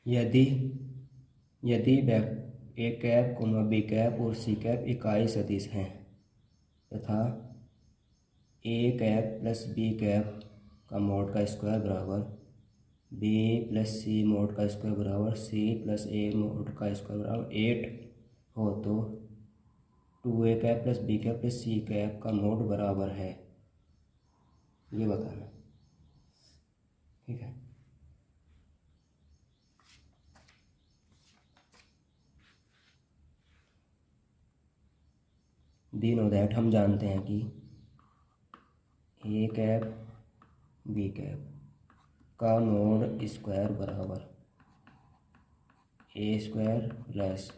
यदि यदि ए cap B cap और सी कैप इकाई सदिश हैं तथा A cap plus B cap का मोड का स्क्वायर बराबर बी प्लस सी मोड का स्क्वायर बराबर सी प्लस ए मोड का स्क्वायर बराबर 8 हो तो 2a cap plus B cap plus C cap का मोड बराबर है, ये बताना। ठीक है। दी नो दैट हम जानते हैं कि ए कैप बी कैप का मोड स्क्वायर बराबर A square plus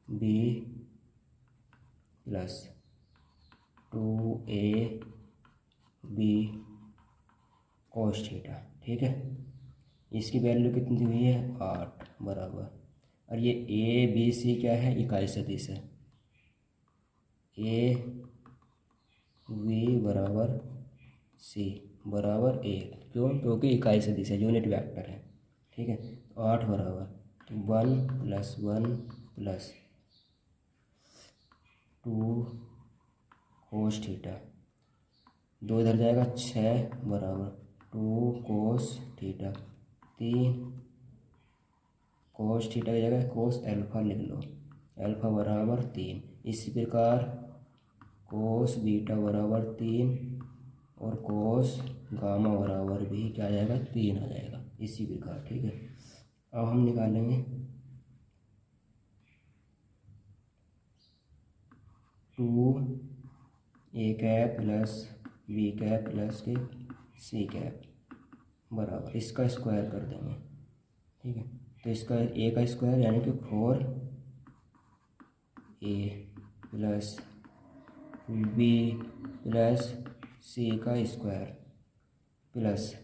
B plus 2a B cos theta. ठीक है। इसकी वैल्यू कितनी हुई है 8 बराबर, और ये ए बी सी क्या है, इकाई सदिश है। ए वी बराबर सी बराबर 8, क्यों? क्योंकि इकाई सदिश है, यूनिट वेक्टर है। ठीक है। तो 8 बराबर 1 प्लस 1 प्लस 2 कोस थीटा, 2 इधर जाएगा 6 बराबर 2 कोस थीटा, 3 कोस थीटा की जगह कोस एल्फा लिख लो, एल्फा बराबर 3। इसी प्रकार कोस बीटा बराबर 3 और कोस गामा बराबर भी क्या आ जाएगा, 3 आ जाएगा, इसी प्रकार। ठीक है। अब हम निकालेंगे 2a cap plus B cap plus के सी कैप बराबर, इसका स्क्वायर कर देंगे। ठीक है। तो इसका ए का स्क्वायर यानी कि 4a प्लस बी प्लस सी का स्क्वायर प्लस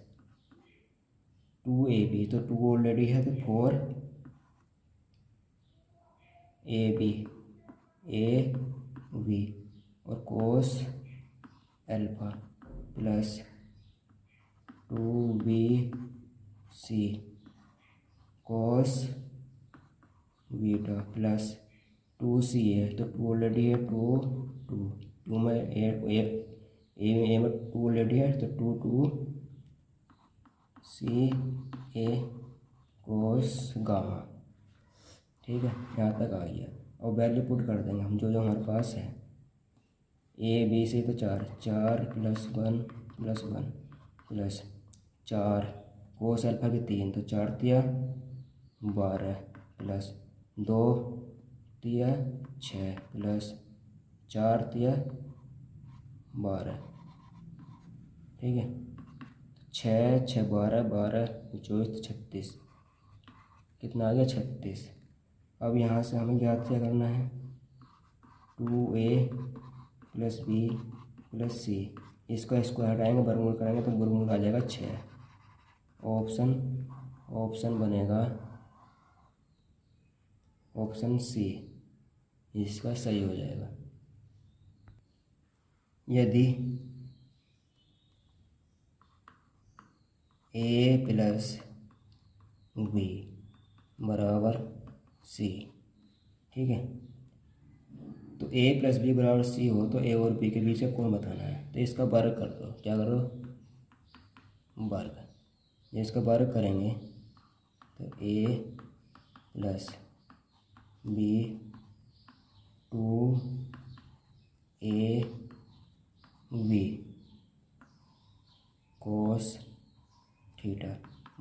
2ab, तो 2 ऑलरेडी है तो 4ab ए बी और कोस एल्फा प्लस 2b सी कोस बीटा प्लस 2c है तो 2 ऑलरेडी है, 2 में ए में 2 ऑलरेडी है तो 2c ए कोस गामा। ठीक है। यहाँ तक आ गया। और वैल्यू पुट कर देंगे हम जो जो हमारे पास है। ए बी सी तो 4 plus 1 plus 1 plus 4 cos alpha की 3 तो 4 तिया 12 प्लस 2 तिया 6 प्लस 4 तिया 12। ठीक है। 6 6 12 12 24 36, कितना आ गया 36। अब यहाँ से हमें ज्ञात क्या करना है, 2a प्लस बी प्लस सी, इसका स्क्वायर हटाएंगे वर्गमूल करेंगे तो वर्गमूल आ जाएगा 6। ऑप्शन बनेगा ऑप्शन सी, इसका सही हो जाएगा। यदि ए प्लस बी बराबर सी, ठीक है, तो ए प्लस बी बराबर सी हो तो ए और बी के बीच का कोण बताना है। तो इसका वर्ग कर दो, क्या करो, वर्ग। ये इसका वर्ग करेंगे तो A plus B 2a B cos theta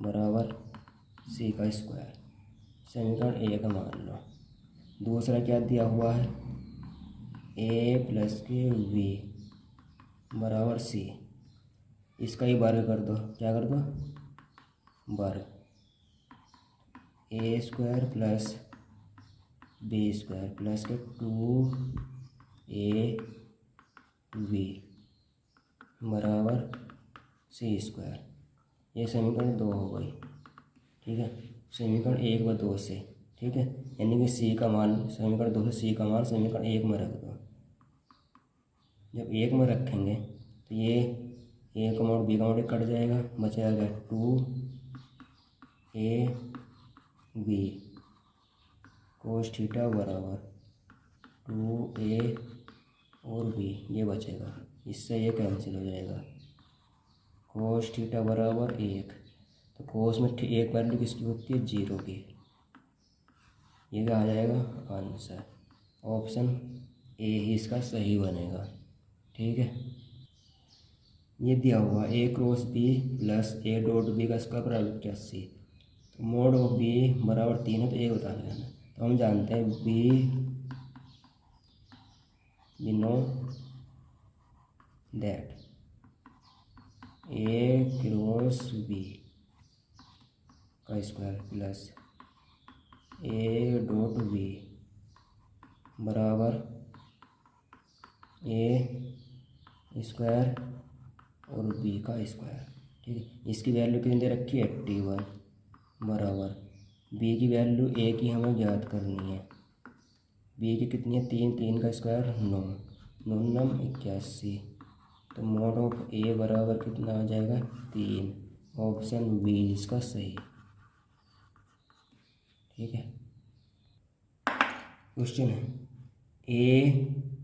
बराबर सी का स्क्वायर, समीकरण ए का मान लो। दूसरा क्या दिया हुआ है, ए प्लस के वी बराबर सी, इसका ही वर्ग कर दो, क्या कर दो, वर्ग। A square plus B square plus के 2a वी बराबर सी स्क्वायर, ये समीकरण 2 हो गई। ठीक है। समीकरण 1 व 2 से, ठीक है, यानी कि सी का मान समीकरण 2 से सी का मान समीकरण 1 में रख दो। जब 1 में रखेंगे तो ये ए का मान बी का मान कट जाएगा, बचेगा 2a बी कोस थीटा बराबर 2a और b, ये बचेगा, इससे ये कैंसिल हो जाएगा। कोस थीटा बराबर 1, तो कोस में एक वैल्यू किसकी होती है, 0 की। ये क्या आ जाएगा आंसर, ऑप्शन ए ही इसका सही बनेगा। ठीक है, ये दिया हुआ A cross B plus A dot B का स्क्वायर बराबर 81, तो मोड ऑफ बी बराबर 3 है, तो ए बताना है। तो हम जानते हैं we know that A cross B का स्क्वायर प्लस ए डॉट बी बराबर ए स्क्वायर और बी का स्क्वायर। ठीक है, इसकी वैल्यू कितनी दे रखी है, 81 बराबर बी की वैल्यू ए की हमें ज्ञात करनी है। बी की कितनी है, 3 का स्क्वायर 9, 9 9 81, तो मोड ऑफ ए बराबर कितना आ जाएगा 3, ऑप्शन बी इसका सही। ठीक है, क्वेश्चन है ए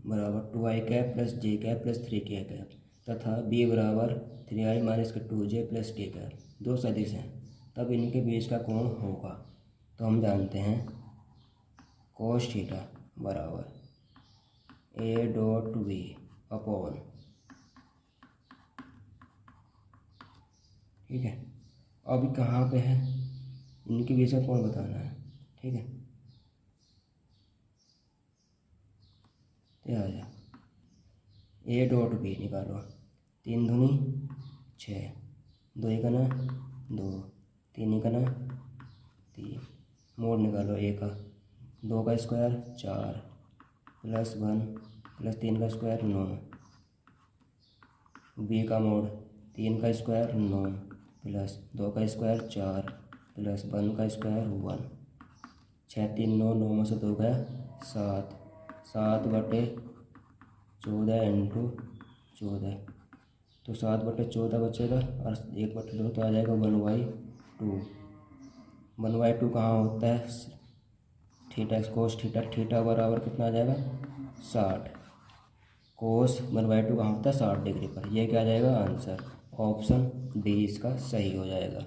बराबर 2i कैप प्लस जे कैप प्लस 3k कैप तथा बी बराबर 3i minus 2j plus k cap, दो सदिश हैं, तब इनके बीच का कोण होगा। तो हम जानते हैं कोस थीटा बराबर ए डॉट बी अपॉन, ठीक है, अभी कहाँ पे है, इनके बीच का कोण बताना है। ठीक है, तो आ जा ए डॉट बी निकालो, 3 दूनी 6, 2 एकना 2, 3 एकना 3, मोड निकालो ए का, 2 का स्क्वायर 4 प्लस 1 प्लस 3 का स्क्वायर 9, बी का मोड 3 का स्क्वायर 9 प्लस 2 का स्क्वायर 4 प्लस 1 का स्क्वायर 1, 6 3 9, 9 में से 2 गया 7, 7/14 इंटू 14, तो 7/14 बचेगा और 1/2 तो आ जाएगा 1/2। 1/2 कहाँ होता है, थीटा कोस थीटा, थीटा बराबर कितना आ जाएगा 60, कोस 1/2 कहाँ होता है 60 डिग्री पर। यह क्या आ जाएगा आंसर, ऑप्शन डी इसका सही हो जाएगा।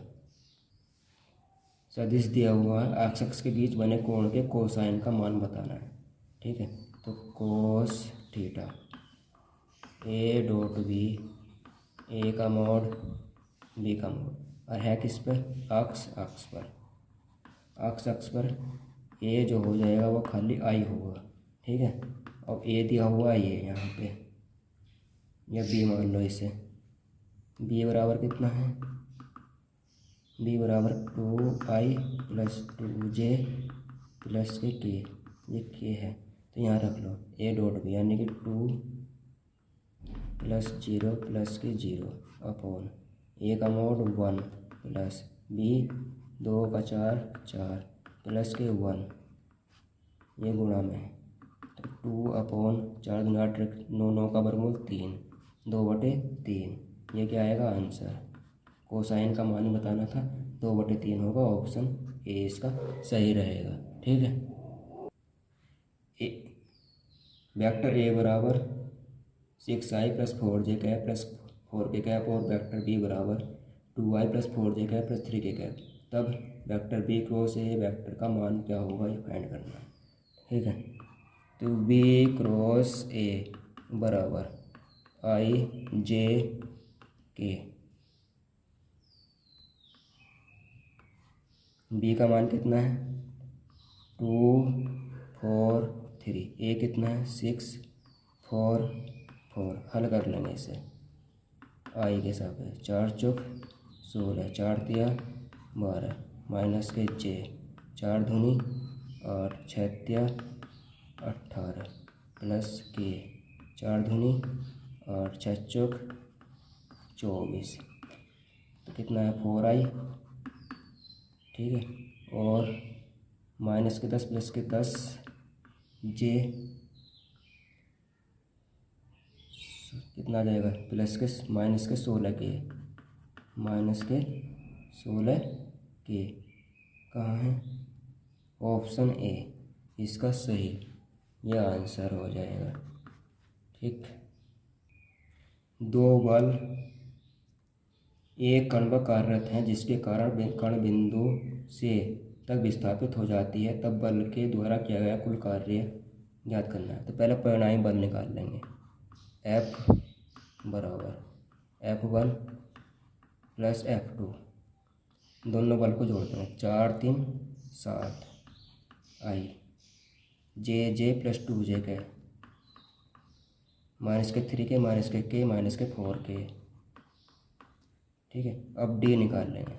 सदिश दिया हुआ है, एक्स एक्स के बीच बने कोण के कोसाइन का मान बताना है। ठीक है, तो cos theta A dot B, A का मोड बी का मोड, और है किस पर, अक्स अक्स पर, अक्स अक्स पर ए जो हो जाएगा वो खाली आई होगा। ठीक है, और ए दिया हुआ है ये यहाँ पे, या बी मान लो इसे, बी बराबर कितना है, बी बराबर 2i प्लस 2j प्लस के के, ये के है तो यहाँ रख लो ए डॉट बी, यानी कि 2 प्लस 0 प्लस के 0 अपॉन ए का मोड 1 प्लस बी 2 का 4 4 प्लस के 1, ये गुणा में है, तो 2/4 गुना 8 9 9 का वर्गमूल 3, 2/3, ये क्या आएगा आंसर, कोसाइन का मान बताना था, 2/3 होगा, ऑप्शन ए इसका सही रहेगा। ठीक है, ए वेक्टर ए बराबर 6i plus 4j cap plus 4k cap और वेक्टर बी बराबर 2i plus 4j cap plus 3k cap, तब vector B cross A vector का मान क्या होगा ये फाइंड करना है। ठीक है, तो बी क्रॉस ए बराबर i j k, बी का मान कितना है 2 4 3, ए कितना है 6 4 4, हल कर लेंगे इसे आई के हिसाब से, 4 चौक 16, 4 तिया 12 माइनस के जे, 4 दूनी 8, 6 तिया 18 प्लस के 4 दूनी 8, 6 चौक 24, तो कितना है 4i। ठीक है, और माइनस के 10 प्लस के 10 जे, कितना आ जाएगा प्लस के माइनस के 16 के, माइनस के 16 के कहाँ है ऑप्शन ए इसका सही यह आंसर हो जाएगा। ठीक, दो बल एक कण पर कार्यरत हैं जिसके कारण कण बिंदु से तक विस्थापित हो जाती है, तब बल के द्वारा किया गया कुल कार्य ज्ञात करना है। तो पहले परिणामी बल निकाल लेंगे। F बराबर F1 प्लस F2, दोनों बल को जोड़ देंगे। 4 3 7 आई जे प्लस 2J के -3K -K 4K। ठीक है, अब D निकाल लेंगे।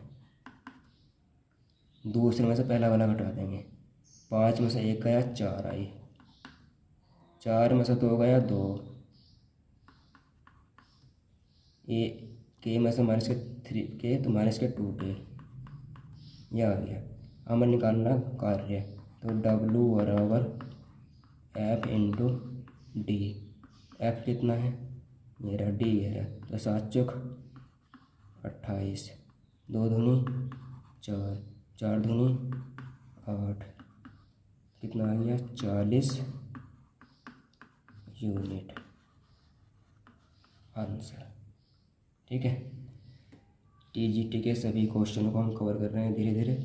दूसरे में से पहला वाला घटा देंगे। 5 में से 1 गया 4 आई, 4 में से 2 गया 2, ए के में से -3K तो -2K यह आ गया। हमें निकालना कार्य, तो W बराबर F इंटू डी। F कितना है मेरा, D है, तो 7 चौक 28, 2 दूनी 4, 4 दूनी 8, कितना आ गया 40 यूनिट आंसर। ठीक है, TGT के सभी क्वेश्चनों को हम कवर कर रहे हैं धीरे धीरे।